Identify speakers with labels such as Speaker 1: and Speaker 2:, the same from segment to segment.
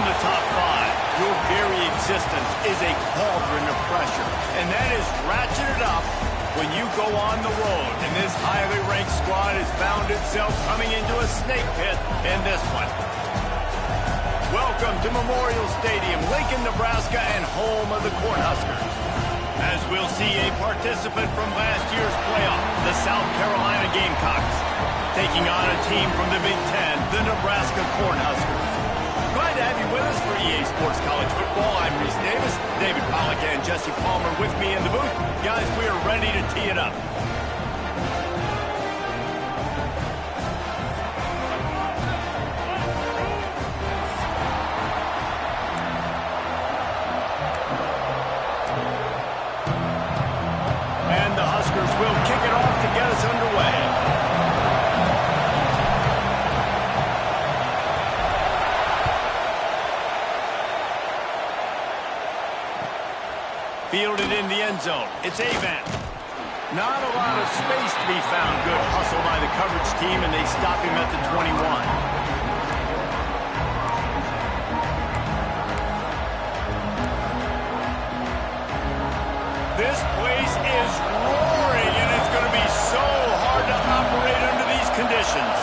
Speaker 1: the top five, your very existence is a cauldron of pressure. And that is ratcheted up when you go on the road. And this highly ranked squad has found itself coming into a snake pit in this one. Welcome to Memorial Stadium, Lincoln, Nebraska, and home of the Cornhuskers. As we'll see a participant from last year's playoff, the South Carolina Gamecocks, taking on a team from the Big Ten, the Nebraska Cornhuskers. Glad to have you with us for EA Sports College Football. I'm Reese Davis, David Pollack and Jesse Palmer with me in the booth. Guys, we are ready to tee it up. And the Huskers will kick it off to get us underway. Fielded in the end zone. It's Avant. Not a lot of space to be found. Good hustle by the coverage team, and they stop him at the 21. This place is roaring, and it's going to be so hard to operate under these conditions.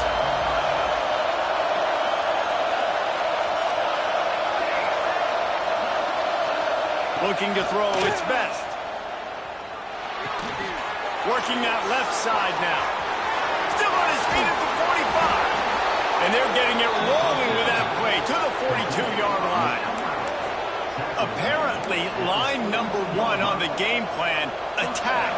Speaker 1: Looking to throw its best. Working that left side now. Still on his feet at the 45. And they're getting it rolling with that play to the 42-yard line. Apparently, line number one on the game plan, attack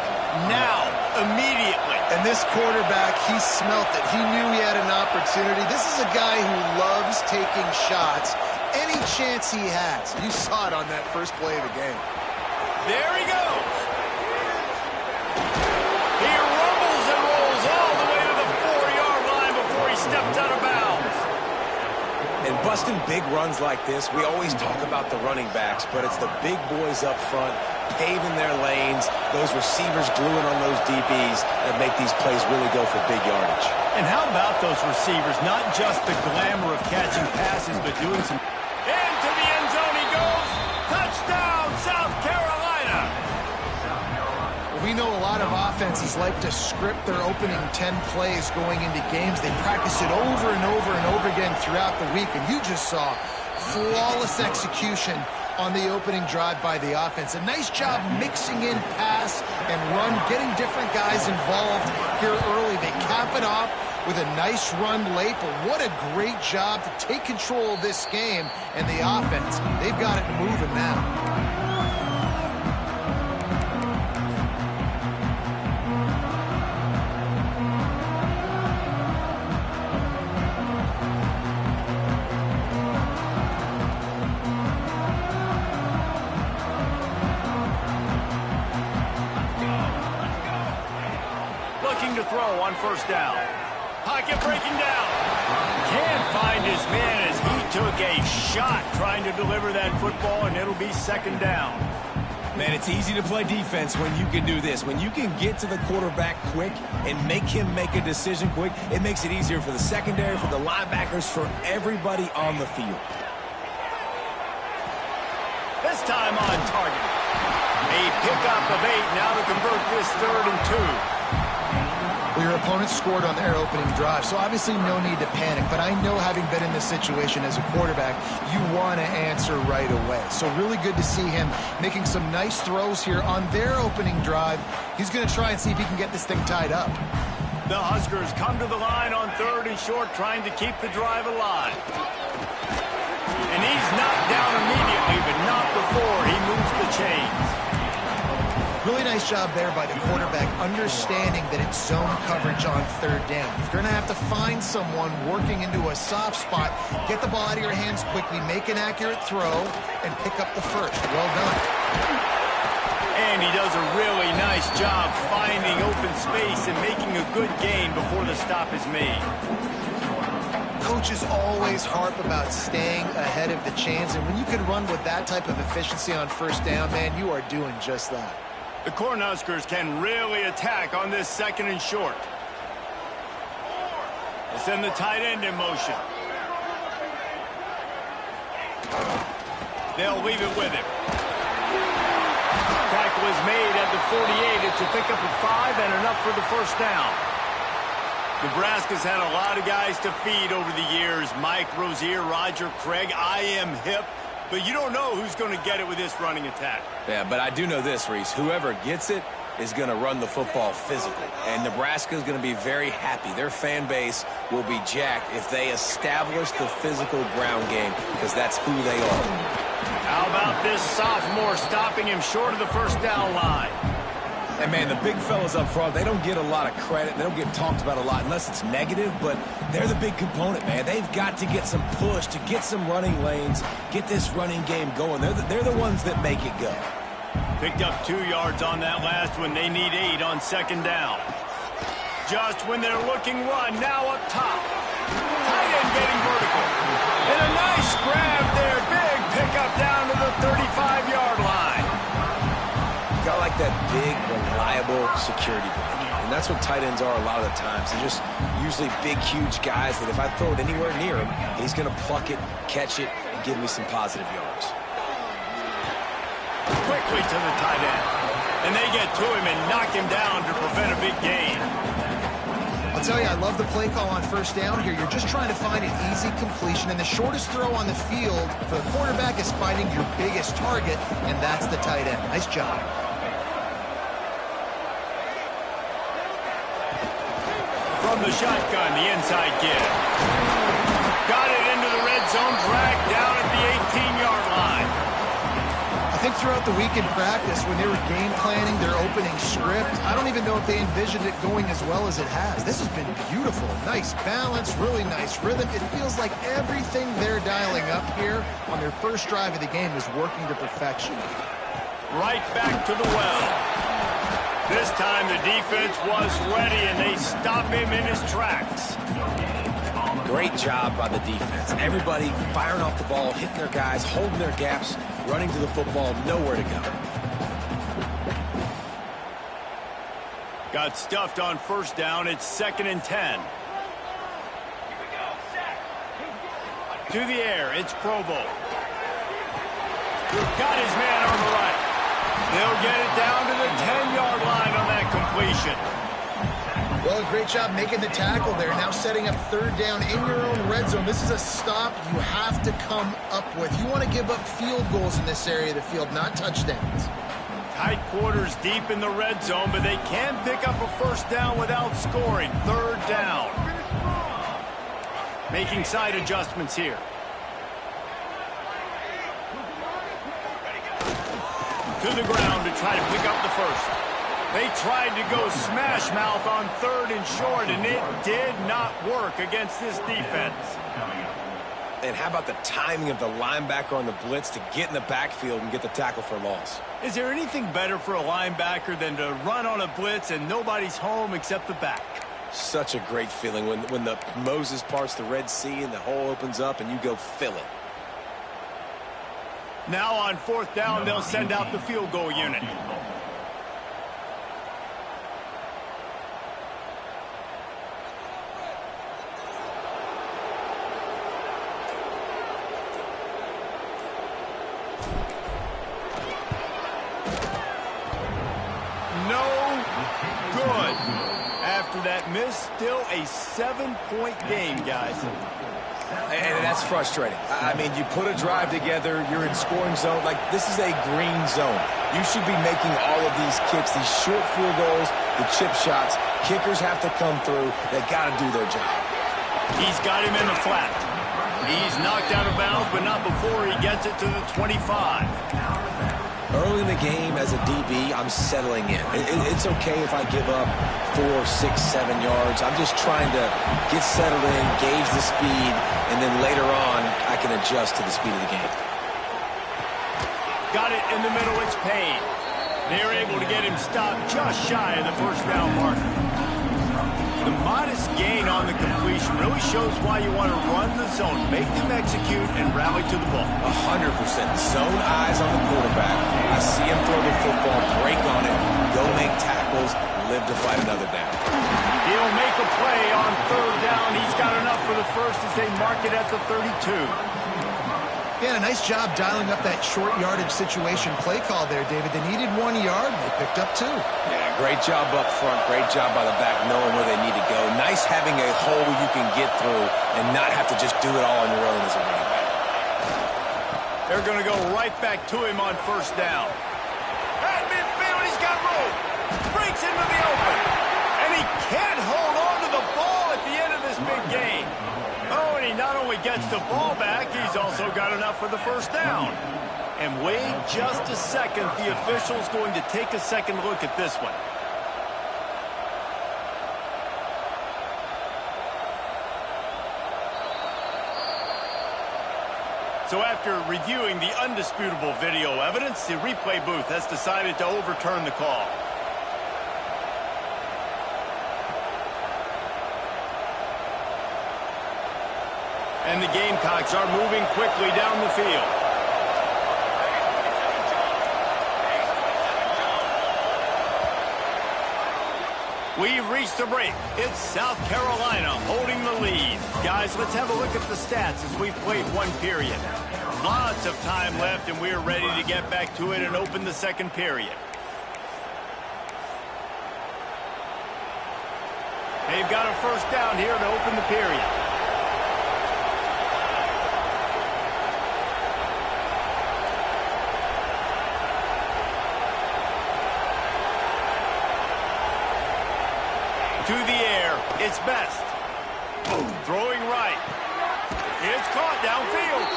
Speaker 1: now, immediately.
Speaker 2: And this quarterback, he smelt it. He knew he had an opportunity. This is a guy who loves taking shots any chance he has. You saw it on that first play of the game.
Speaker 1: There he goes. He rumbles and rolls all the way to the 4-yard line before he steps out of bounds.
Speaker 3: And busting big runs like this, we always talk about the running backs, but it's the big boys up front, paving their lanes, those receivers gluing on those DBs that make these plays really go for big yardage.
Speaker 1: And how about those receivers? Not just the glamour of catching passes, but doing some... Into the end zone he goes. Touchdown, South Carolina.
Speaker 2: We know a lot of offenses like to script their opening 10 plays going into games. They practice it over and over and over again throughout the week, and you just saw flawless execution on the opening drive by the offense. A nice job mixing in pass and run, getting different guys involved here early. They cap it off with a nice run late, but what a great job to take control of this game. And the offense, they've got it moving now.
Speaker 1: Looking to throw on first down. Pocket breaking down. Can't find his man as he took a shot trying to deliver that football, and it'll be second down.
Speaker 3: Man, it's easy to play defense when you can do this. When you can get to the quarterback quick and make him make a decision quick, it makes it easier for the secondary, for the linebackers, for everybody on the field.
Speaker 1: This time on target. A pickup of 8 now to convert this 3rd and 2.
Speaker 2: Well, your opponent scored on their opening drive, so obviously no need to panic. But I know, having been in this situation as a quarterback, you want to answer right away. So really good to see him making some nice throws here on their opening drive. He's going to try and see if he can get this thing tied up.
Speaker 1: The Huskers come to the line on 3rd and short, trying to keep the drive alive. And he's knocked down immediately, but not before he moves the chains.
Speaker 2: Really nice job there by the quarterback, understanding that it's zone coverage on 3rd down. If you're going to have to find someone working into a soft spot, get the ball out of your hands quickly, make an accurate throw, and pick up the first. Well done.
Speaker 1: And he does a really nice job finding open space and making a good gain before the stop is made.
Speaker 2: Coaches always harp about staying ahead of the chains, and when you can run with that type of efficiency on first down, man, you are doing just that.
Speaker 1: The Cornhuskers can really attack on this 2nd and short. They send the tight end in motion. They'll leave it with him. Tackle is made at the 48. It's a pickup of 5 and enough for the first down. Nebraska's had a lot of guys to feed over the years. Mike, Rozier, Roger, Craig. I am hip. But you don't know who's going to get it with this running attack.
Speaker 3: Yeah, but I do know this, Reese. Whoever gets it is going to run the football physical. And Nebraska is going to be very happy. Their fan base will be jacked if they establish the physical ground game, because that's who they are.
Speaker 1: How about this sophomore stopping him short of the first down line?
Speaker 3: And, man, the big fellas up front, they don't get a lot of credit. They don't get talked about a lot unless it's negative, but they're the big component, man. They've got to get some push, to get some running lanes, get this running game going. They're the ones that make it go.
Speaker 1: Picked up 2 yards on that last one. They need 8 on second down. Just when they're looking run, now up top. Tight end getting vertical. And a nice grab there. Big pickup down to the 35-yard line.
Speaker 3: Got like that big, reliable security blanket. And that's what tight ends are a lot of the times. They're just usually big, huge guys that if I throw it anywhere near him, he's going to pluck it, catch it, and give me some positive yards.
Speaker 1: Quickly to the tight end. And they get to him and knock him down to prevent a big gain.
Speaker 2: I'll tell you, I love the play call on first down here. You're just trying to find an easy completion, and the shortest throw on the field for the quarterback is finding your biggest target, and that's the tight end. Nice job.
Speaker 1: From the shotgun, the inside kid. Got it into the red zone, dragged down at the 18-yard line.
Speaker 2: I think throughout the week in practice, when they were game planning their opening script, I don't even know if they envisioned it going as well as it has. This has been beautiful. Nice balance, really nice rhythm. It feels like everything they're dialing up here on their first drive of the game is working to perfection.
Speaker 1: Right back to the well. This time the defense was ready, and they stop him in his tracks.
Speaker 3: Great job by the defense. Everybody firing off the ball, hitting their guys, holding their gaps, running to the football, nowhere to go.
Speaker 1: Got stuffed on first down. It's 2nd and 10. To the air, it's Provo. Got his man on the right. They'll get it down to the 10-yard line on that completion.
Speaker 2: Well, great job making the tackle there. Now setting up third down in your own red zone. This is a stop you have to come up with. You want to give up field goals in this area of the field, not touchdowns.
Speaker 1: Tight quarters deep in the red zone, but they can pick up a first down without scoring. Third down. Making side adjustments here. To the ground to try to pick up the first. They tried to go smash mouth on 3rd and short, and it did not work against this defense.
Speaker 3: And how about the timing of the linebacker on the blitz to get in the backfield and get the tackle for loss?
Speaker 1: Is there anything better for a linebacker than to run on a blitz and nobody's home except the back?
Speaker 3: Such a great feeling when the Moses parts the Red Sea and the hole opens up and you go fill it.
Speaker 1: Now on 4th down, they'll send out the field goal unit. No good. After that miss, still a 7-point game, guys.
Speaker 3: And that's frustrating. I mean, you put a drive together, you're in scoring zone. Like, this is a green zone. You should be making all of these kicks, these short field goals, the chip shots. Kickers have to come through. They got to do their job.
Speaker 1: He's got him in the flat. He's knocked out of bounds, but not before he gets it to the 25.
Speaker 3: Early in the game, as a DB, I'm settling in. It's okay if I give up 4, 6, 7 yards. I'm just trying to get settled in, gauge the speed, and then later on, I can adjust to the speed of the game.
Speaker 1: Got it in the middle, it's Payne. They're able to get him stopped just shy of the first down marker. The modest gain on the completion really shows why you want to run the zone, make them execute, and rally to the ball.
Speaker 3: 100%. Zone eyes on the quarterback. I see him throw the football, break on it, go make tackles, live to fight another down.
Speaker 1: He'll make a play on 3rd down. He's got enough for the first as they mark it at the 32.
Speaker 2: Yeah, a nice job dialing up that short yardage situation play call there, David. They needed 1 yard, and they picked up 2.
Speaker 3: Yeah, great job up front. Great job by the back knowing where they need to go. Nice having a hole you can get through and not have to just do it all on your own as a running back.
Speaker 1: They're going to go right back to him on first down. At midfield, he's got room. Breaks into the open. And he can't hold on to the ball at the end of this big game. Oh, and he not only gets the ball back, he's also got enough for the first down. And wait just a second. The official's going to take a second look at this one. So after reviewing the undisputable video evidence, the replay booth has decided to overturn the call. And the Gamecocks are moving quickly down the field. We've reached the break. It's South Carolina holding the lead. Guys, let's have a look at the stats as we've played 1 period. Lots of time left, and we're ready to get back to it and open the second period. They've got a first down here to open the period. To the air, it's Best. Throwing right. It's caught downfield.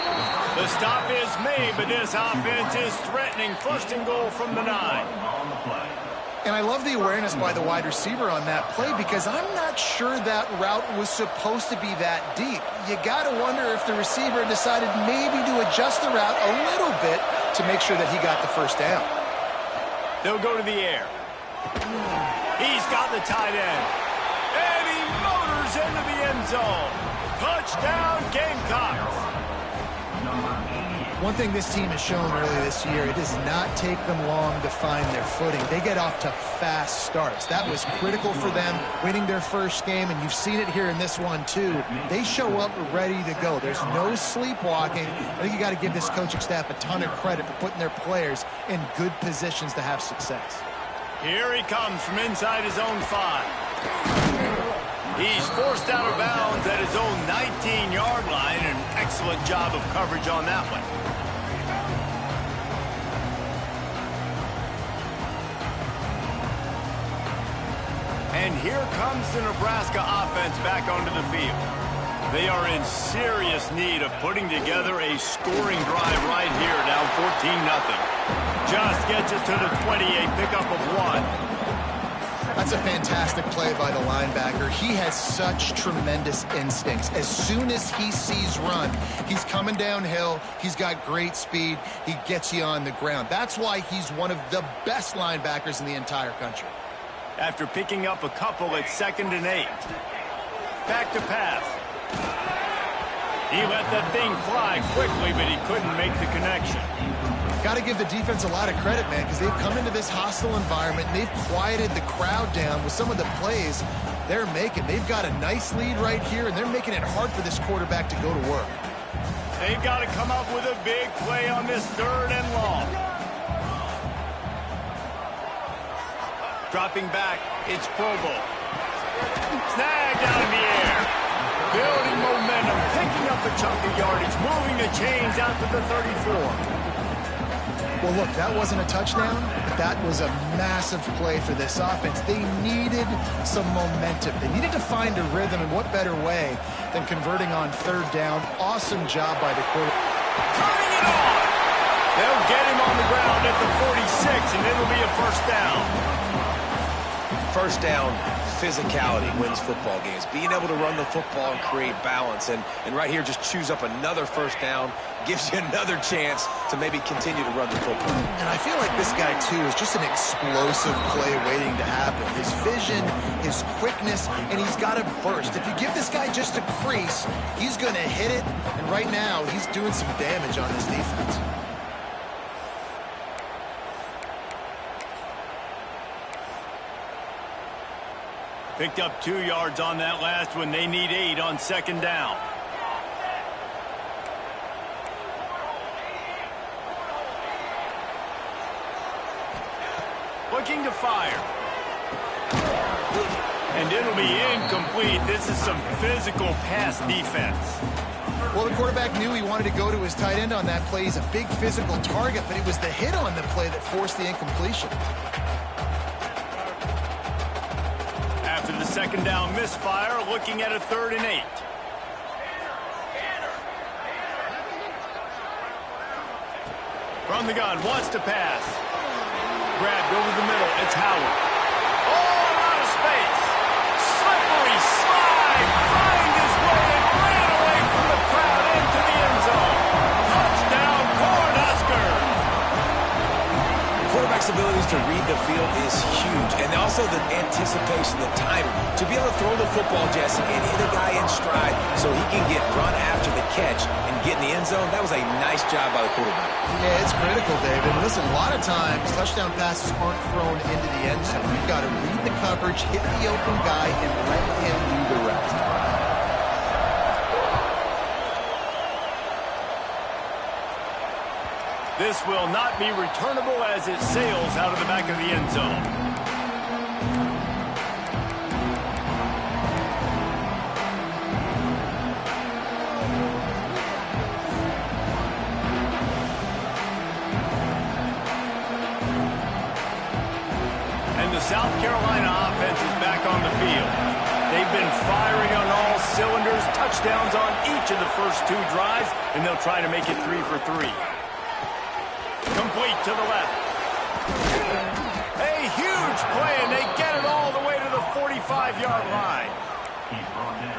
Speaker 1: The stop is made, but this offense is threatening first and goal from the 9.
Speaker 2: And I love the awareness by the wide receiver on that play because I'm not sure that route was supposed to be that deep. You got to wonder if the receiver decided maybe to adjust the route a little bit to make sure that he got the first down.
Speaker 1: They'll go to the air. He's got the tight end. And he motors into the end zone. Touchdown, Gamecocks.
Speaker 2: One thing this team has shown early this year, it does not take them long to find their footing. They get off to fast starts. That was critical for them, winning their first game, and you've seen it here in this one too. They show up ready to go. There's no sleepwalking. I think you got to give this coaching staff a ton of credit for putting their players in good positions to have success.
Speaker 1: Here he comes from inside his own 5. He's forced out of bounds at his own 19-yard line. An excellent job of coverage on that one. And here comes the Nebraska offense back onto the field. They are in serious need of putting together a scoring drive right here, down 14-0. Just gets it to the 20, a pickup of 1.
Speaker 2: That's a fantastic play by the linebacker. He has such tremendous instincts. As soon as he sees run, he's coming downhill. He's got great speed. He gets you on the ground. That's why he's one of the best linebackers in the entire country.
Speaker 1: After picking up a couple at 2nd and 8. Back to pass. He let that thing fly quickly, but he couldn't make the connection.
Speaker 2: Got to give the defense a lot of credit, man, because they've come into this hostile environment, and they've quieted the crowd down with some of the plays they're making. They've got a nice lead right here, and they're making it hard for this quarterback to go to work.
Speaker 1: They've got to come up with a big play on this 3rd and long. Dropping back, it's Provo. Snagged out in the air. Building momentum, picking up a chunk of yardage, moving the chains out to the 34.
Speaker 2: Well, look, that wasn't a touchdown, but that was a massive play for this offense. They needed some momentum. They needed to find a rhythm, and what better way than converting on 3rd down. Awesome job by the quarterback.
Speaker 1: Turning it on! They'll get him on the ground at the 46, and it'll be a first down.
Speaker 3: First down, physicality wins football games. Being able to run the football and create balance. And right here, just choose up another first down. Gives you another chance to maybe continue to run the football.
Speaker 2: And I feel like this guy, too, is just an explosive play waiting to happen. His vision, his quickness, and he's got a burst. If you give this guy just a crease, he's going to hit it. And right now, he's doing some damage on this defense.
Speaker 1: Picked up 2 yards on that last one. They need 8 on 2nd down. looking to fire. And it'll be incomplete. This is some physical pass defense.
Speaker 2: Well, the quarterback knew he wanted to go to his tight end on that play. He's a big physical target, but it was the hit on the play that forced the incompletion.
Speaker 1: After the second down misfire, looking at a 3rd and 8. From the gun, wants to pass. Grabbed over the middle, it's Howard. Oh, out of space. Slippery slide, finds his way and ran away from the crowd into the end zone. Touchdown, Cornhuskers.
Speaker 3: Quarterback's abilities to read the field is huge, and also the anticipation, the timing. To be able to throw the football, Jesse, and hit a guy in stride so he can get run after the catch and get in the end zone, that was a nice job by the quarterback.
Speaker 2: Yeah, it's critical, David. Listen, a lot of times, touchdown passes aren't thrown into the end zone. You've got to read the coverage, hit the open guy, and let him do the rest.
Speaker 1: This will not be returnable as it sails out of the back of the end zone. And the South Carolina offense is back on the field. They've been firing on all cylinders, touchdowns on each of the first 2 drives, and they'll try to make it 3 for 3. Complete to the left. A huge play, and they get it all the way to the 45-yard line.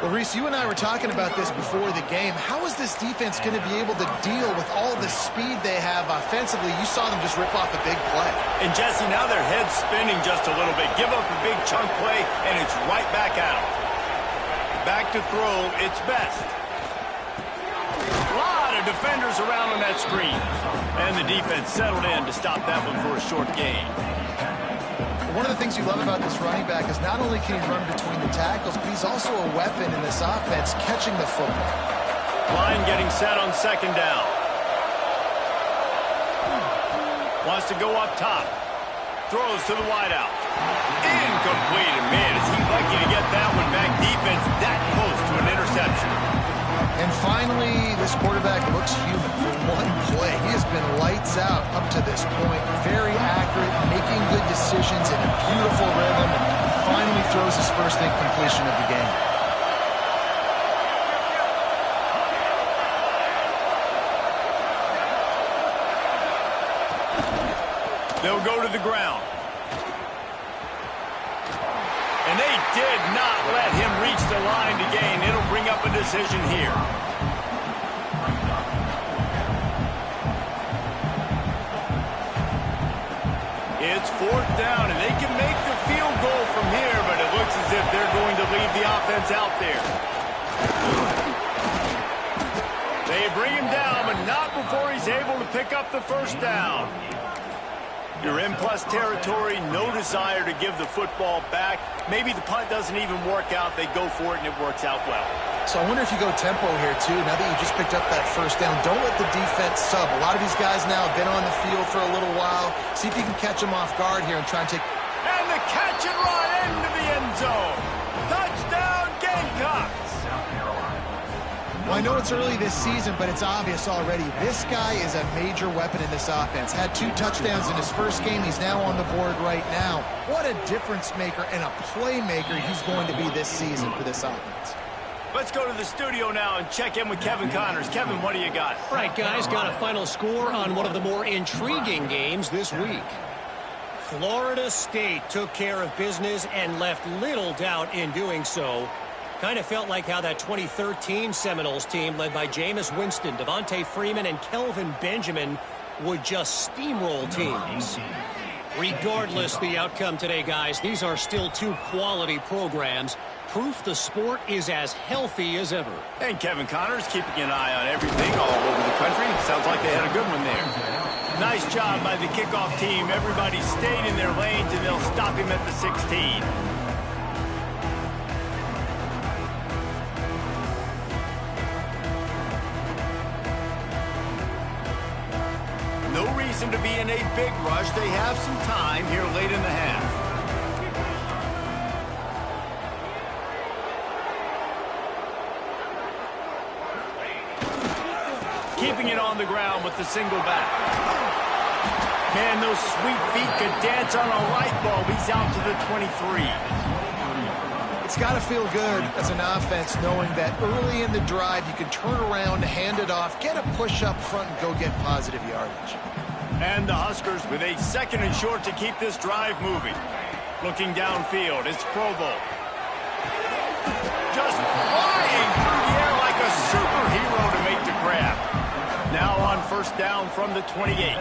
Speaker 2: Well, Reese, you and I were talking about this before the game. How is this defense going to be able to deal with all the speed they have offensively? You saw them just rip off a big play.
Speaker 1: And, Jesse, now their head's spinning just a little bit. Give up a big chunk play, and it's right back out. Back to throw, it's Best. Defenders around on that screen. And the defense settled in to stop that one for a short gain.
Speaker 2: One of the things you love about this running back is not only can he run between the tackles, but he's also a weapon in this offense catching the football.
Speaker 1: Line getting set on 2nd down. Wants to go up top. Throws to the wideout. Incomplete. And man, is he lucky to get that one back. Defense that close to an interception.
Speaker 2: And finally, this quarterback looks human for one play. He has been lights out up to this point. Very accurate, making good decisions in a beautiful rhythm. And finally throws his first incompletion of the game.
Speaker 1: They'll go to the ground. And they did not let him reach the line to gain. It'll bring up a decision here. It's 4th down, and they can make the field goal from here, but it looks as if they're going to leave the offense out there. They bring him down, but not before he's able to pick up the first down. You're in plus territory, no desire to give the football back. Maybe the punt doesn't even work out. They go for it, and it works out well.
Speaker 2: So I wonder if you go tempo here, too, now that you just picked up that first down. Don't let the defense sub. A lot of these guys now have been on the field for a little while. See if you can catch them off guard here and try and take...
Speaker 1: And the catch and run into the end zone. Touchdown, Gamecocks.
Speaker 2: Well, I know it's early this season, but it's obvious already. This guy is a major weapon in this offense. Had 2 touchdowns in his first game. He's now on the board right now. What a difference maker and a playmaker he's going to be this season for this offense.
Speaker 1: Let's go to the studio now and check in with Kevin Connors. Kevin, what do you got?
Speaker 4: All right, guys, got a final score on one of the more intriguing games this week. Florida State took care of business and left little doubt in doing so. Kind of felt like how that 2013 Seminoles team led by Jameis Winston, Devontae Freeman, and Kelvin Benjamin would just steamroll teams. Regardless the outcome today, guys, these are still 2 quality programs. Proof the sport is as healthy as ever.
Speaker 1: And Kevin Connors keeping an eye on everything all over the country. Sounds like they had a good one there. Nice job by the kickoff team. Everybody stayed in their lanes, and they'll stop him at the 16. No reason to be in in a big rush. They have some time here late in the half. Keeping it on the ground with the single back. Man, those sweet feet could dance on a light bulb. He's out to the 23.
Speaker 2: It's got to feel good as an offense knowing that early in the drive you can turn around, hand it off, get a push up front, and go get positive yardage.
Speaker 1: And the Huskers with a 2nd and short to keep this drive moving. Looking downfield, it's Provo. Just flying through the air like a superhero to make the grab. Now on 1st down from the 28.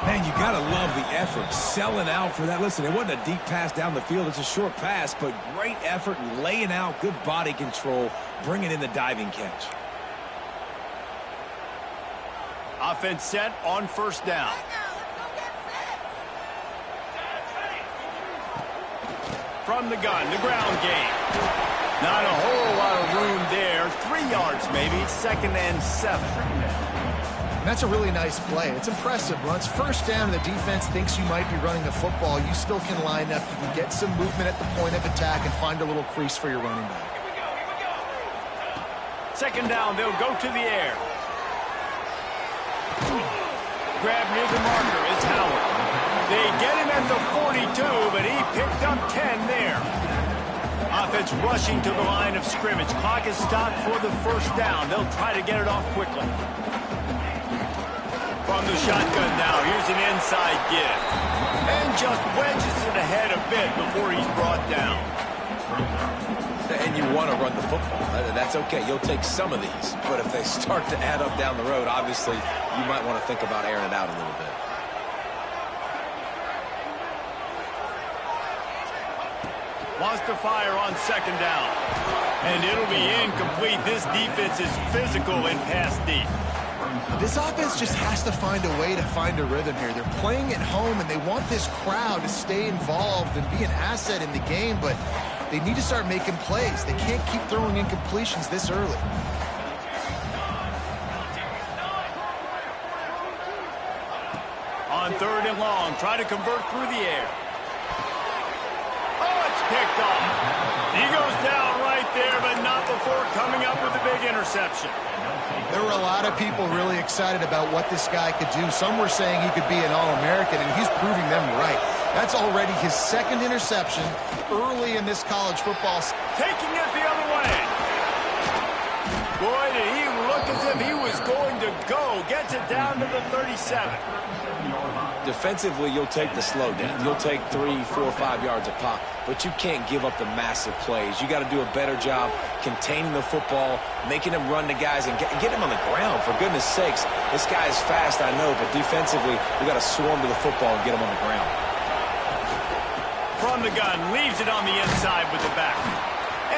Speaker 3: Man, you got to love the effort, selling out for that. Listen, it wasn't a deep pass down the field. It's a short pass, but great effort and laying out, good body control, bringing in the diving catch.
Speaker 1: Offense set on 1st down. From the gun, the ground game. Not a whole lot of room there. 3 yards maybe, 2nd and 7.
Speaker 2: That's a really nice play. It's impressive. Once 1st down and the defense thinks you might be running the football, you still can line up. You can get some movement at the point of attack and find a little crease for your running back.
Speaker 1: 2nd down, they'll go to the air. Grab near the marker is Howard. They get him at the 42, but he picked up 10 there. Offense rushing to the line of scrimmage. Clock is stopped for the 1st down. They'll try to get it off quickly. From the shotgun now, here's an inside give. And just wedges it ahead a bit before he's brought down.
Speaker 3: And you want to run the football. That's okay. You'll take some of these. But if they start to add up down the road, obviously, you might want to think about airing it out a little bit.
Speaker 1: Wants to fire on 2nd down. And it'll be incomplete. This defense is physical and pass deep.
Speaker 2: This offense just has to find a way to find a rhythm here. They're playing at home, and they want this crowd to stay involved and be an asset in the game, but they need to start making plays. They can't keep throwing incompletions this early.
Speaker 1: On 3rd and long, try to convert through the air. Oh, it's picked off. He goes down right there, but not before coming up with a big interception.
Speaker 2: There were a lot of people really excited about what this guy could do. Some were saying he could be an All-American, and he's proving them right. That's already his 2nd interception early in this college football.
Speaker 1: Taking it the other way. Boy, did he look as if he was going to go. Gets it down to the 37.
Speaker 3: Defensively, you'll take the slow down. You'll take 3, 4, 5 yards a pop, but you can't give up the massive plays. You got to do a better job containing the football, making him run to guys, and get him on the ground. For goodness sakes, this guy is fast, I know, but defensively, we got to swarm to the football and get him on the ground.
Speaker 1: From the gun, leaves it on the inside with the back.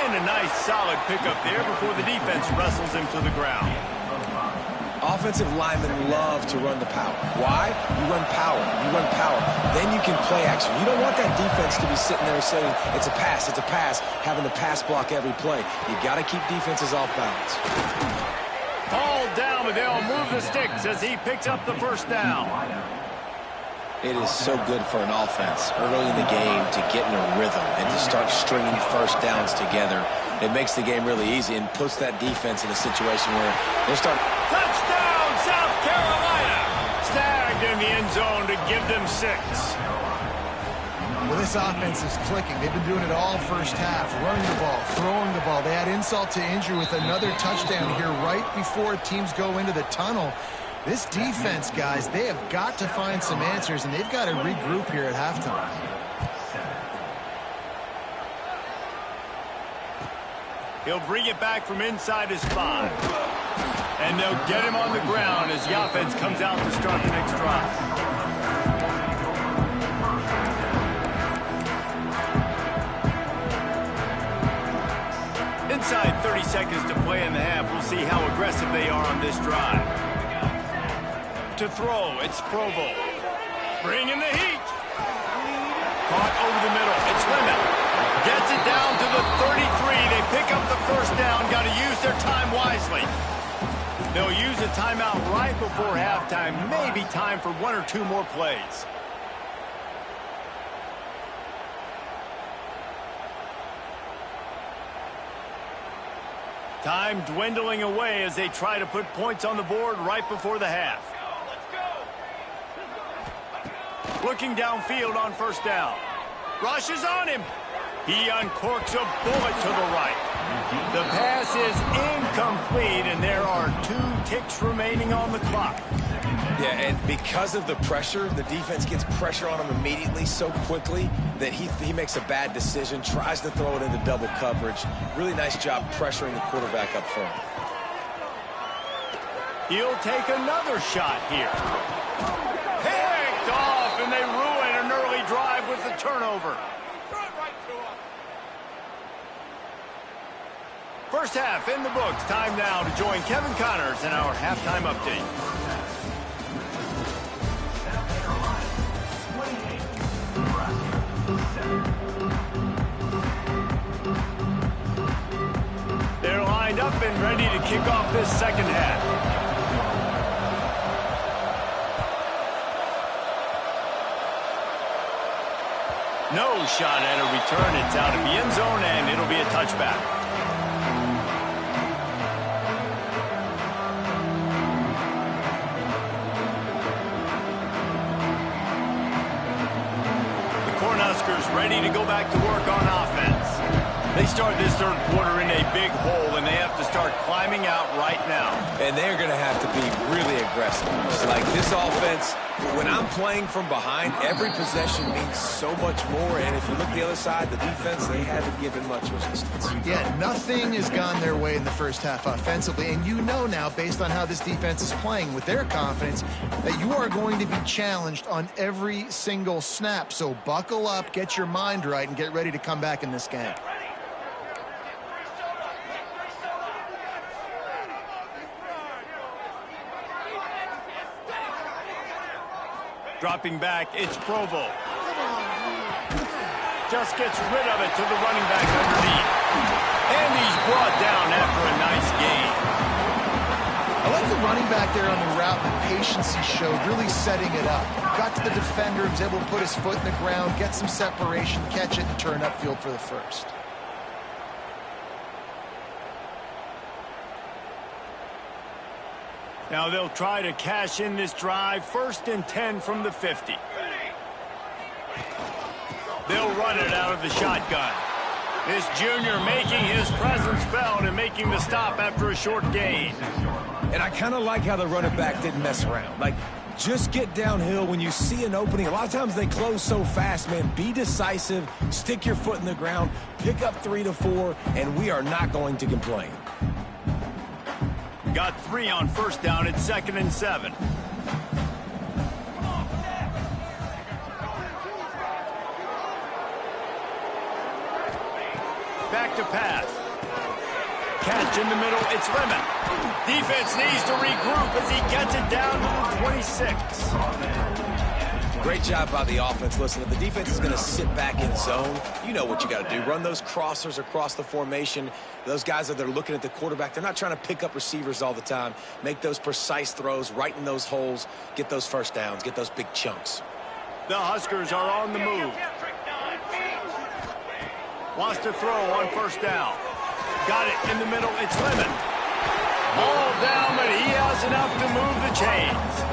Speaker 1: And a nice solid pickup there before the defense wrestles him to the ground.
Speaker 3: Offensive linemen love to run the power. Why? You run power. You run power. Then you can play action. You don't want that defense to be sitting there saying, it's a pass, having to pass block every play. You got to keep defenses off balance.
Speaker 1: Ball down, but they'll move the sticks as he picks up the 1st down.
Speaker 3: It is so good for an offense early in the game to get in a rhythm and to start stringing 1st downs together. It makes the game really easy and puts that defense in a situation where they'll start.
Speaker 1: Touchdown, South Carolina! Snagged in the end zone to give them 6.
Speaker 2: Well, this offense is clicking. They've been doing it all 1st half, running the ball, throwing the ball. They add insult to injury with another touchdown here right before teams go into the tunnel. This defense, guys, they have got to find some answers, and they've got to regroup here at halftime.
Speaker 1: He'll bring it back from inside his 5. And they'll get him on the ground as the offense comes out to start the next drive. Inside 30 seconds to play in the half. We'll see how aggressive they are on this drive. To throw, it's Provo. Bringing the heat. Caught over the middle. It's Lemon. Gets it down to the 33. They pick up the 1st down. Got to use their time wisely. They'll use a timeout right before halftime. Maybe time for one or two more plays. Time dwindling away as they try to put points on the board right before the half. Looking downfield on first down. Rushes on him. He uncorks a bullet to the right. The pass is incomplete, and there are 2 ticks remaining on the clock.
Speaker 3: Yeah, and because of the pressure, the defense gets pressure on him immediately so quickly that he makes a bad decision, tries to throw it into double coverage. Really nice job pressuring the quarterback up front.
Speaker 1: He'll take another shot here. Picked off, and they ruin an early drive with the turnover. First half in the books. Time now to join Kevin Connors in our halftime update. They're lined up and ready to kick off this second half. No shot at a return. It's out of the end zone, and it'll be a touchback. Ready to go back to work on offense. They start this third quarter in a big hole, and they have to start climbing out right now.
Speaker 3: And they're going to have to be really aggressive. It's like this offense, when I'm playing from behind, every possession means so much more. And if you look the other side, the defense, they haven't given much resistance.
Speaker 2: Yeah, nothing has gone their way in the first half offensively. And you know now, based on how this defense is playing with their confidence, that you are going to be challenged on every single snap. So buckle up, get your mind right, and get ready to come back in this game.
Speaker 1: Dropping back, it's Provo. Just gets rid of it to the running back underneath. And he's brought down after a nice gain.
Speaker 2: I like the running back there on the route, the patience he showed, really setting it up. Got to the defender, was able to put his foot in the ground, get some separation, catch it, and turn upfield for the first.
Speaker 1: Now they'll try to cash in this drive. 1st and 10 from the 50. They'll run it out of the shotgun. This junior making his presence felt and making the stop after a short gain.
Speaker 3: And I kind of like how the running back didn't mess around. Like, just get downhill when you see an opening. A lot of times they close so fast, man. Be decisive, stick your foot in the ground, pick up 3 to 4, and we are not going to complain.
Speaker 1: Got 3 on first down. It's 2nd and 7. Back to pass. Catch in the middle. It's Lemon. Defense needs to regroup as he gets it down to the 26.
Speaker 3: Great job by the offense. Listen, if the defense is going to sit back in zone, you know what you got to do. Run those crossers across the formation. Those guys that are looking at the quarterback, they're not trying to pick up receivers all the time. Make those precise throws right in those holes. Get those first downs. Get those big chunks.
Speaker 1: The Huskers are on the move. Wants to throw on first down. Got it in the middle. It's Lemon. All down, but he has enough to move the chains.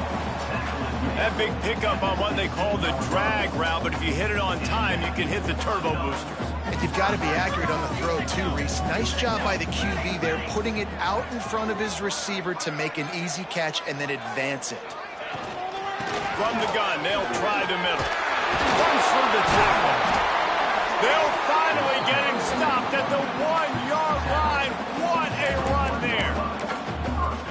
Speaker 1: That big pickup on what they call the drag route, but if you hit it on time, you can hit the turbo boosters.
Speaker 2: And you've got to be accurate on the throw, too, Reese. Nice job by the QB there, putting it out in front of his receiver to make an easy catch and then advance it.
Speaker 1: From the gun, they'll try the middle. Runs through the tackle. They'll finally get him stopped at the 1-yard line. What a run there.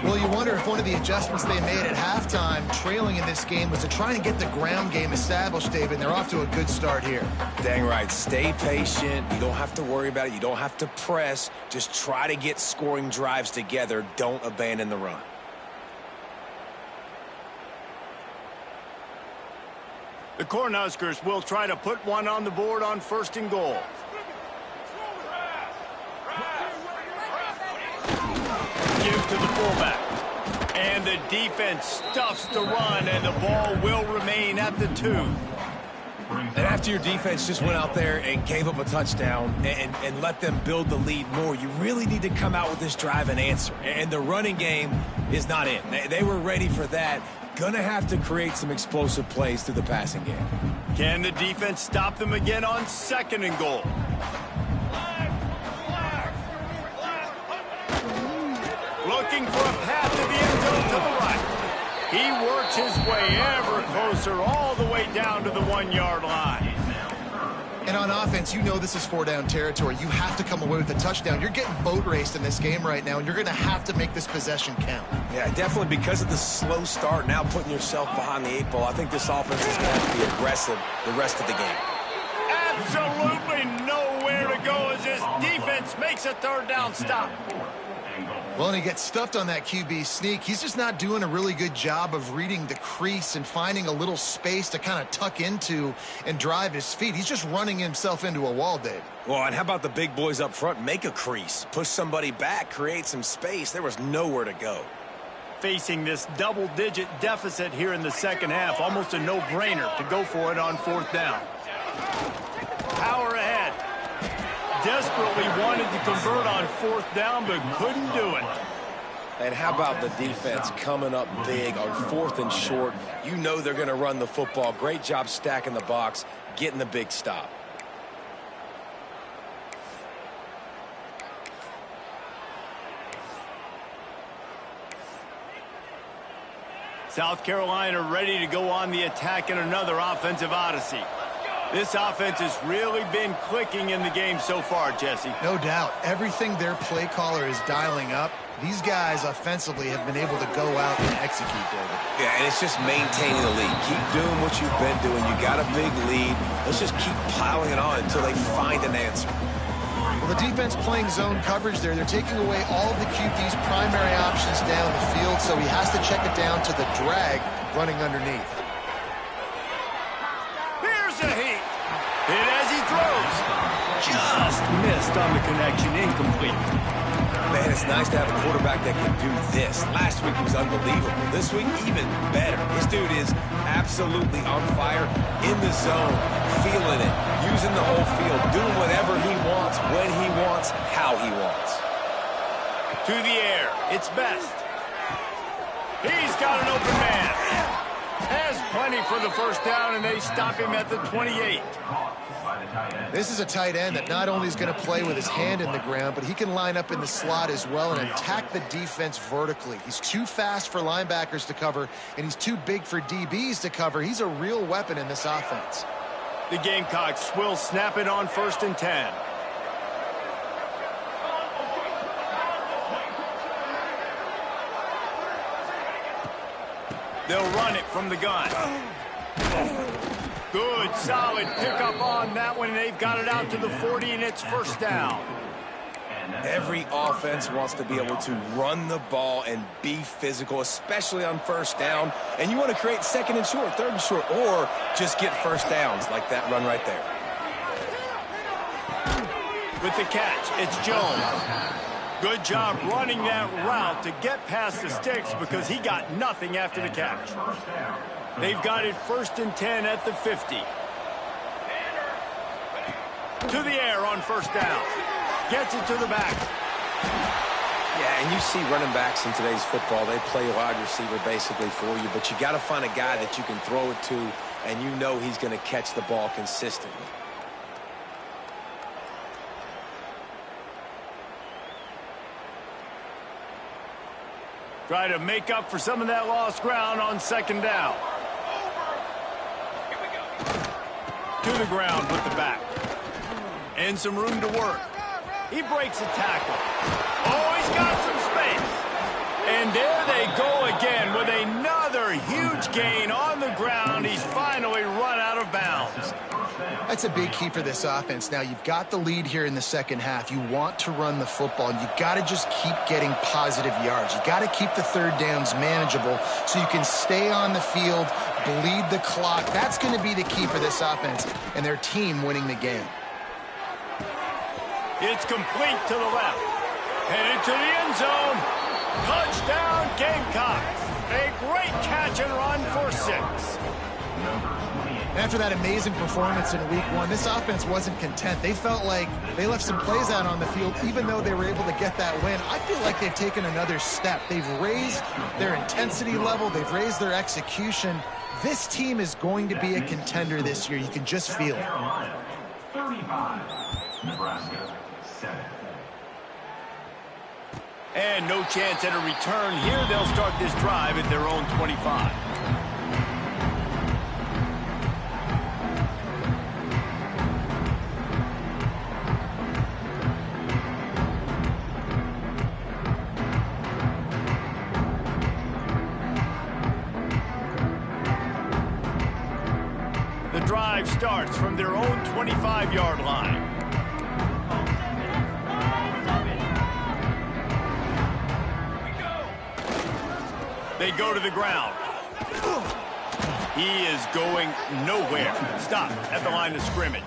Speaker 2: Well, you wonder if one of the adjustments they made at halftime, trailing in this game, was to try and get the ground game established, David. They're off to a good start here.
Speaker 3: Dang right. Stay patient. You don't have to worry about it. You don't have to press. Just try to get scoring drives together. Don't abandon the run.
Speaker 1: The Cornhuskers will try to put one on the board on 1st and goal. Give to the fullback. And the defense stuffs the run, and the ball will remain at the 2.
Speaker 3: And after your defense just went out there and gave up a touchdown and let them build the lead more, you really need to come out with this drive and answer. And the running game is not in. They were ready for that. Gonna have to create some explosive plays through the passing game.
Speaker 1: Can the defense stop them again on 2nd and goal? Looking for a path to the end zone to the right. He works his way ever closer all the way down to the 1-yard line.
Speaker 2: And on offense, you know this is 4-down territory. You have to come away with a touchdown. You're getting boat raced in this game right now, and you're going to have to make this possession count.
Speaker 3: Yeah, definitely because of the slow start, now putting yourself behind the 8 ball. I think this offense is going to have to be aggressive the rest of the game.
Speaker 1: Absolutely nowhere to go as this defense makes a 3rd down stop.
Speaker 2: Well, and he gets stuffed on that QB sneak. He's just not doing a really good job of reading the crease and finding a little space to kind of tuck into and drive his feet. He's just running himself into a wall, Dave.
Speaker 3: Well, and how about the big boys up front? Make a crease. Push somebody back. Create some space. There was nowhere to go.
Speaker 1: Facing this double-digit deficit here in the 2nd half, almost a no-brainer to go for it on 4th down. Power ahead. Desperately wanted to convert on 4th down, but couldn't do it.
Speaker 3: And how about the defense coming up big on 4th and short? You know they're going to run the football. Great job stacking the box, getting the big stop.
Speaker 1: South Carolina ready to go on the attack in another offensive odyssey. This offense has really been clicking in the game so far, Jesse.
Speaker 2: No doubt. Everything their play caller is dialing up, these guys offensively have been able to go out and execute, David.
Speaker 3: Yeah, and it's just maintaining the lead. Keep doing what you've been doing. You got a big lead. Let's just keep piling it on until they find an answer.
Speaker 2: Well, the defense playing zone coverage there. They're taking away all of the QB's primary options down the field, so he has to check it down to the drag running underneath.
Speaker 1: Here's a heat. Hit as he throws. Just missed on the connection. Incomplete.
Speaker 3: Man, it's nice to have a quarterback that can do this. Last week was unbelievable. This week, even better. This dude is absolutely on fire, in the zone, feeling it, using the whole field, doing whatever he wants, when he wants, how he wants.
Speaker 1: To the air. It's Best. He's got an open man. Has plenty for the 1st down, and they stop him at the 28.
Speaker 2: This is a tight end that not only is going to play with his hand in the ground, but he can line up in the slot as well and attack the defense vertically. He's too fast for linebackers to cover, and he's too big for DBs to cover. He's a real weapon in this offense.
Speaker 1: The Gamecocks will snap it on 1st and 10. They'll run it from the gun. Good, solid pickup on that one, and they've got it out to the 40, and it's 1st down.
Speaker 3: Every offense wants to be able to run the ball and be physical, especially on 1st down. And you want to create 2nd and short, 3rd and short, or just get 1st downs like that run right there.
Speaker 1: With the catch, it's Jones. Good job running that route to get past the sticks because he got nothing after the catch. They've got it 1st and 10 at the 50. To the air on 1st down. Gets it to the back.
Speaker 3: Yeah, and you see running backs in today's football, they play wide receiver basically for you, but you got to find a guy that you can throw it to, and you know he's going to catch the ball consistently.
Speaker 1: Try to make up for some of that lost ground on 2nd down. To the ground with the back. And some room to work. He breaks a tackle. Oh, he's got some space. And there they go again with another huge gain on the ground. He's finally run out of bounds.
Speaker 2: That's a big key for this offense. Now, you've got the lead here in the 2nd half. You want to run the football, and you got to just keep getting positive yards. You got to keep the 3rd downs manageable so you can stay on the field, bleed the clock. That's going to be the key for this offense and their team winning the game.
Speaker 1: It's complete to the left. Headed to the end zone. Touchdown, Gamecocks. A great catch and run for 6.
Speaker 2: After that amazing performance in week 1, this offense wasn't content. They felt like they left some plays out on the field, even though they were able to get that win. I feel like they've taken another step. They've raised their intensity level. They've raised their execution. This team is going to be a contender this year. You can just feel it.
Speaker 5: 35, Nebraska, 7.
Speaker 1: And no chance at a return here. They'll start this drive at their own 25. The drive starts from their own 25-yard line. They go to the ground. He is going nowhere. Stop at the line of scrimmage.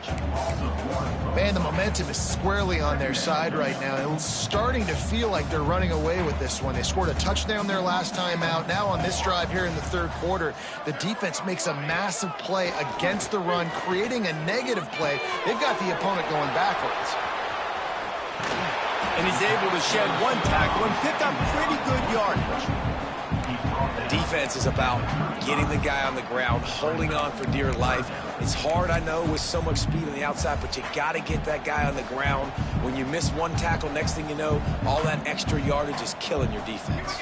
Speaker 2: Man, the momentum is squarely on their side right now. It's starting to feel like they're running away with this one. They scored a touchdown their last time out. Now on this drive here in the third quarter, the defense makes a massive play against the run, creating a negative play. They've got the opponent going backwards.
Speaker 1: And he's able to shed one tackle and pick up pretty good yardage.
Speaker 3: Defense is about getting the guy on the ground, holding on for dear life. It's hard, I know, with so much speed on the outside, but you got to get that guy on the ground. When you miss one tackle, next thing you know, all that extra yardage is killing your defense.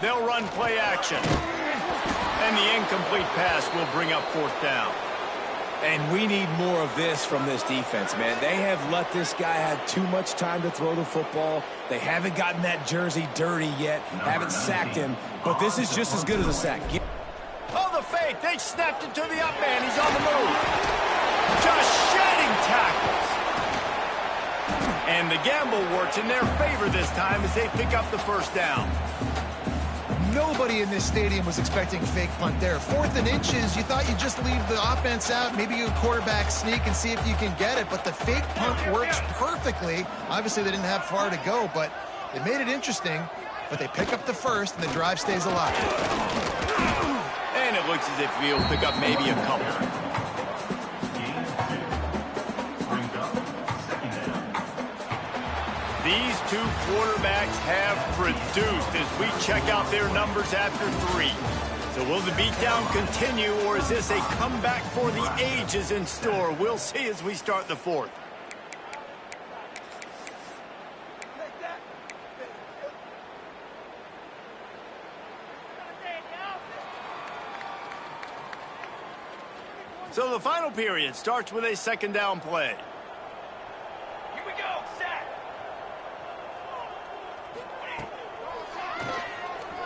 Speaker 1: They'll run play action. And the incomplete pass will bring up 4th down.
Speaker 3: And we need more of this from this defense, man. They have let this guy have too much time to throw the football. They haven't gotten that jersey dirty yet, haven't sacked him, but this is just as good as a sack.
Speaker 1: Oh, the fake. They snapped it to the up man. He's on the move. Just shedding tackles. And the gamble works in their favor this time as they pick up the 1st down.
Speaker 2: Nobody in this stadium was expecting fake punt there. 4th and inches, you thought you'd just leave the offense out, maybe you quarterback sneak and see if you can get it, but the fake punt works perfectly. Obviously, they didn't have far to go, but they made it interesting, but they pick up the 1st, and the drive stays alive.
Speaker 1: And it looks as if he'll pick up maybe a couple. These two quarterbacks have produced as we check out their numbers after 3. So will the beatdown continue, or is this a comeback for the ages in store? We'll see as we start the 4th. So the final period starts with a 2nd down play.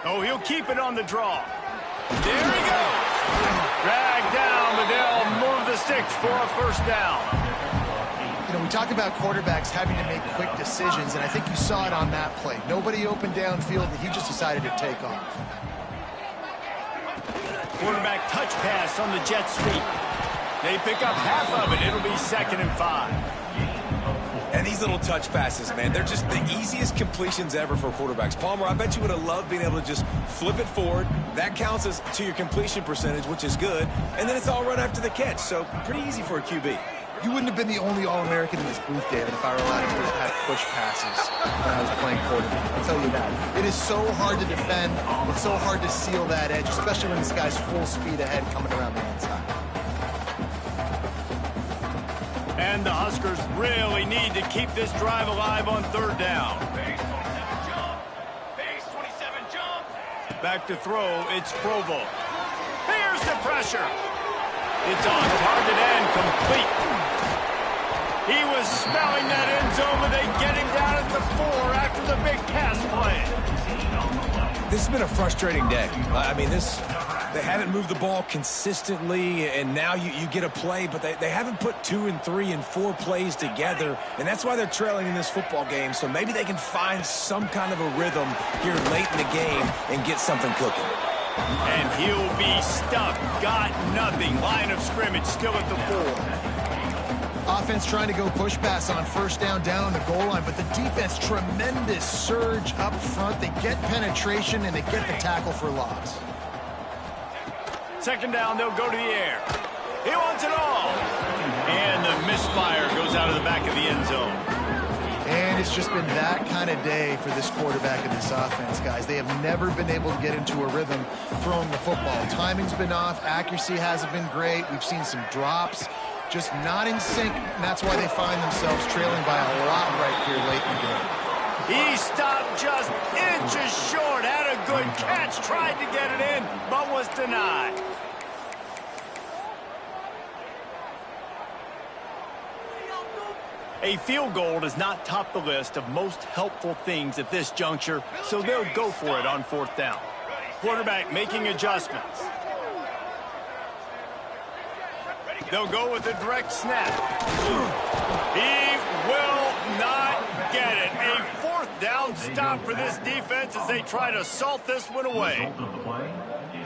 Speaker 1: Oh, he'll keep it on the draw. There he goes. Dragged down, but they'll move the sticks for a 1st down.
Speaker 2: You know, we talk about quarterbacks having to make quick decisions, and I think you saw it on that play. Nobody opened downfield, and he just decided to take off.
Speaker 1: Quarterback touch pass on the jet sweep. They pick up half of it. It'll be 2nd and 5.
Speaker 3: And these little touch passes, man, they're just the easiest completions ever for quarterbacks. Palmer, I bet you would have loved being able to just flip it forward. That counts as to your completion percentage, which is good. And then it's all run after the catch, so pretty easy for a QB.
Speaker 2: You wouldn't have been the only All-American in this booth, David, if I were allowed to push passes when I was playing quarterback. I'll tell you that. It is so hard to defend. It's so hard to seal that edge, especially when this guy's full speed ahead coming around the inside.
Speaker 1: And the Huskers really need to keep this drive alive on 3rd down. Base 27 jump. Base 27 jump. Back to throw. It's Provo. Here's the pressure. It's on target and complete. He was smelling that end zone, but they get him down at the 4 after the big pass play.
Speaker 3: This has been a frustrating day. I mean, they haven't moved the ball consistently, and now you get a play, but they haven't put 2 and 3 and 4 plays together, and that's why they're trailing in this football game. So maybe they can find some kind of a rhythm here late in the game and get something cooking.
Speaker 1: And he'll be stuck. Got nothing. Line of scrimmage still at the 4.
Speaker 2: Offense trying to go push pass on first down on the goal line, but the defense, tremendous surge up front. They get penetration, and they get the tackle for loss.
Speaker 1: Second down, they'll go to the air. He wants it all. And the misfire goes out of the back of the end zone.
Speaker 2: And it's just been that kind of day for this quarterback and this offense, guys. They have never been able to get into a rhythm throwing the football. Timing's been off. Accuracy hasn't been great. We've seen some drops. Just not in sync, and that's why they find themselves trailing by a lot right here late in the game.
Speaker 1: He stopped just inches short. Had a good catch. Tried to get it in, but was denied. A field goal does not top the list of most helpful things at this juncture, so they'll go for it on fourth down. Quarterback making adjustments. They'll go with a direct snap. He will not get it. A fourth down stop for this defense as they try to salt this one away.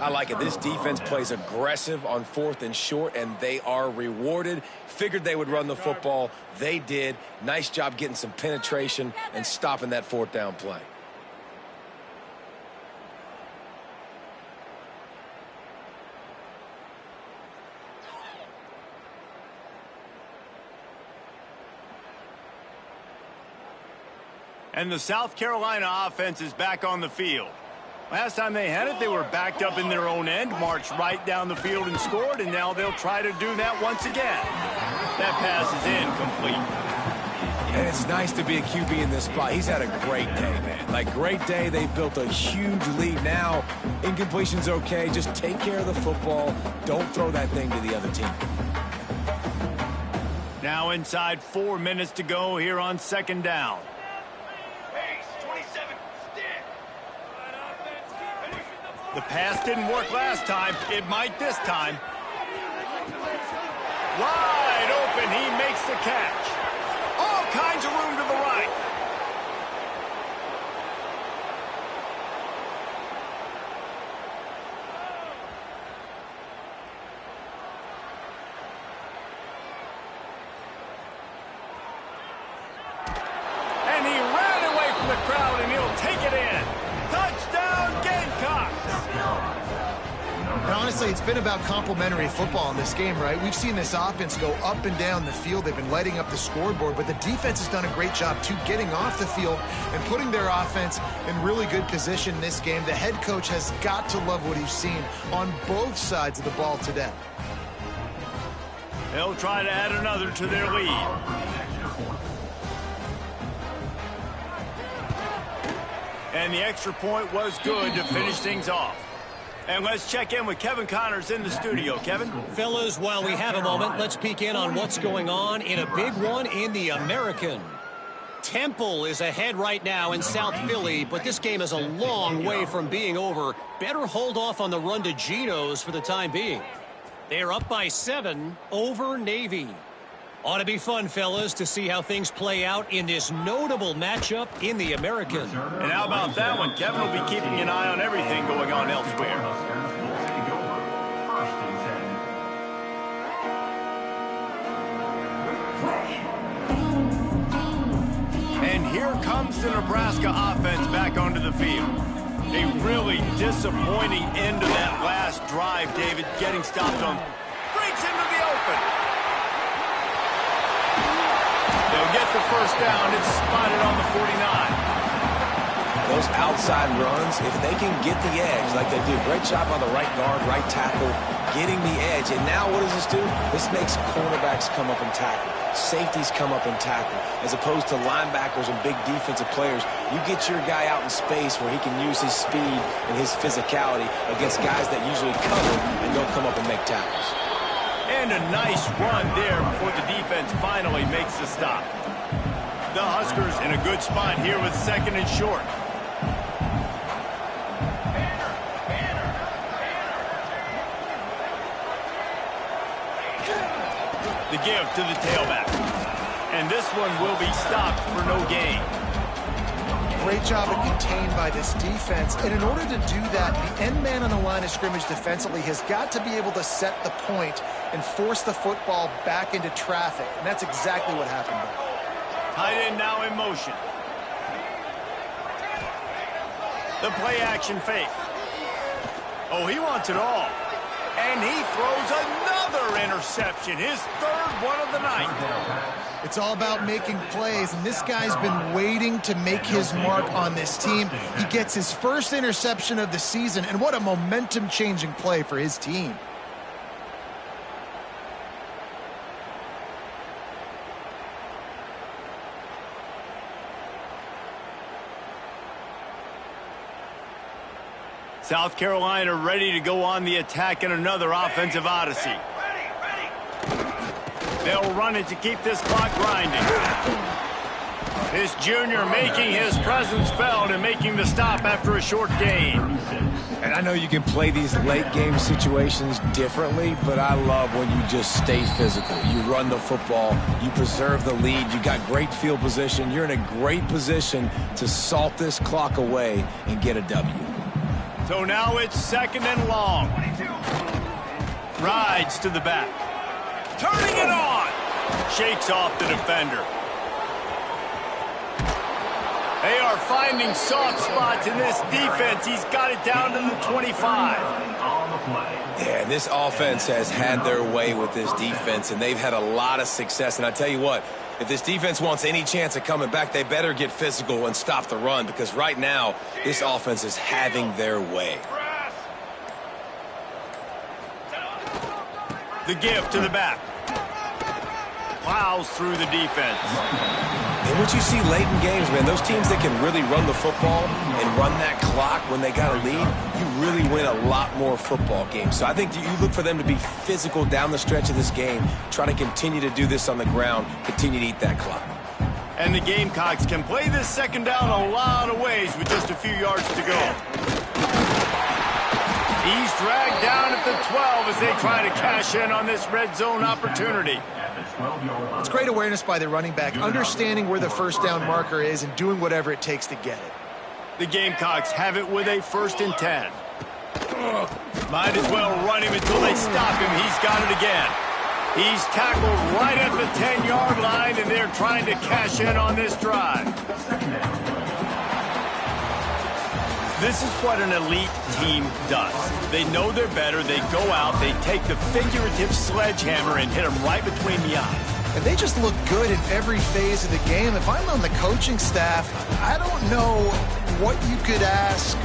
Speaker 3: I like it. This defense plays aggressive on fourth and short, and they are rewarded. Figured they would run the football. They did. Nice job getting some penetration and stopping that fourth down play.
Speaker 1: And the South Carolina offense is back on the field. Last time they had it, they were backed up in their own end, marched right down the field and scored, and now they'll try to do that once again. That pass is incomplete.
Speaker 3: And it's nice to be a QB in this spot. He's had a great day, man. Like, great day. They built a huge lead. Now, incompletion's okay. Just take care of the football. Don't throw that thing to the other team.
Speaker 1: Now inside 4 minutes to go here on second down. The pass didn't work last time. It might this time. Wide open. He makes the catch. All kinds of room to the right. And he ran away from the crowd, and he'll take it in. Touchdown, Gamecocks!
Speaker 2: And honestly, it's been about complementary football in this game, right? We've seen this offense go up and down the field. They've been lighting up the scoreboard, but the defense has done a great job, too, getting off the field and putting their offense in really good position in this game. The head coach has got to love what he's seen on both sides of the ball today.
Speaker 1: They'll try to add another to their lead. And the extra point was good to finish things off. And let's check in with Kevin Connors in the studio. Kevin?
Speaker 4: Fellas, while we have a moment, let's peek in on what's going on in a big one in the American. Temple is ahead right now in South Philly, but this game is a long way from being over. Better hold off on the run to Geno's for the time being. They're up by 7 over Navy. Ought to be fun, fellas, to see how things play out in this notable matchup in the American.
Speaker 1: And how about that one? Kevin will be keeping an eye on everything going on elsewhere. And here comes the Nebraska offense back onto the field. A really disappointing end to that last drive, David, getting stopped on. Breaks into the open. They'll get the first down. It's spotted on the 49.
Speaker 3: Those outside runs, if they can get the edge like they do, great job on the right guard, right tackle, getting the edge. And now what does this do? This makes cornerbacks come up and tackle. Safeties come up and tackle. As opposed to linebackers and big defensive players, you get your guy out in space where he can use his speed and his physicality against guys that usually cover and don't come up and make tackles.
Speaker 1: And a nice run there before the defense finally makes the stop. The Huskers in a good spot here with second and short. The give to the tailback. And this one will be stopped for no gain.
Speaker 2: great job of contained by this defense. And in order to do that, the end man on the line of scrimmage defensively has got to be able to set the point and force the football back into traffic. And that's exactly what happened there.
Speaker 1: Tight end now in motion. The play action fake. Oh, he wants it all. And he throws another interception, his third one of the night.
Speaker 2: It's all about making plays, and this guy's been waiting to make his mark on this team. He gets his first interception of the season, and what a momentum-changing play for his team.
Speaker 1: South Carolina ready to go on the attack in another offensive odyssey. They'll run it to keep this clock grinding. This junior making his presence felt and making the stop after a short gain.
Speaker 3: And I know you can play these late game situations differently, but I love when you just stay physical. You run the football, you preserve the lead, you got great field position. You're in a great position to salt this clock away and get a W.
Speaker 1: So now it's second and long. Rides to the back. Turning it on. Shakes off the defender. They are finding soft spots in this defense. He's got it down to the 25.
Speaker 3: Yeah, this offense has had their way with this defense, and they've had a lot of success. And I tell you what, if this defense wants any chance of coming back, they better get physical and stop the run, because right now, this offense is having their way.
Speaker 1: The give to the back. Plows through the defense.
Speaker 3: And what you see late in games, man, those teams that can really run the football and run that clock when they got a lead, you really win a lot more football games. So I think you look for them to be physical down the stretch of this game, try to continue to do this on the ground, continue to eat that clock.
Speaker 1: And the Gamecocks can play this second down a lot of ways with just a few yards to go. He's dragged down at the 12 as they try to cash in on this red zone opportunity.
Speaker 2: It's great awareness by the running back, understanding where the first down marker is and doing whatever it takes to get it.
Speaker 1: The Gamecocks have it with a 1st and 10. Might as well run him until they stop him. He's got it again. He's tackled right at the 10-yard line, and they're trying to cash in on this drive. This is what an elite team does. They know they're better. They go out. They take the figurative sledgehammer and hit them right between the eyes.
Speaker 2: And they just look good in every phase of the game. If I'm on the coaching staff, I don't know what you could ask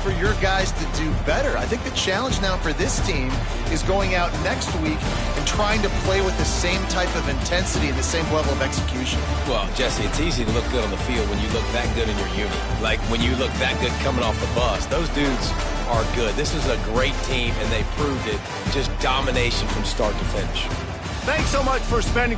Speaker 2: for your guys to do better. I think the challenge now for this team is going out next week and trying to play with the same type of intensity and the same level of execution.
Speaker 3: Well, Jesse, it's easy to look good on the field when you look that good in your unit. Like when you look that good coming off the bus. Those dudes are good. This is a great team, and they proved it. Just domination from start to finish.
Speaker 1: Thanks so much for spending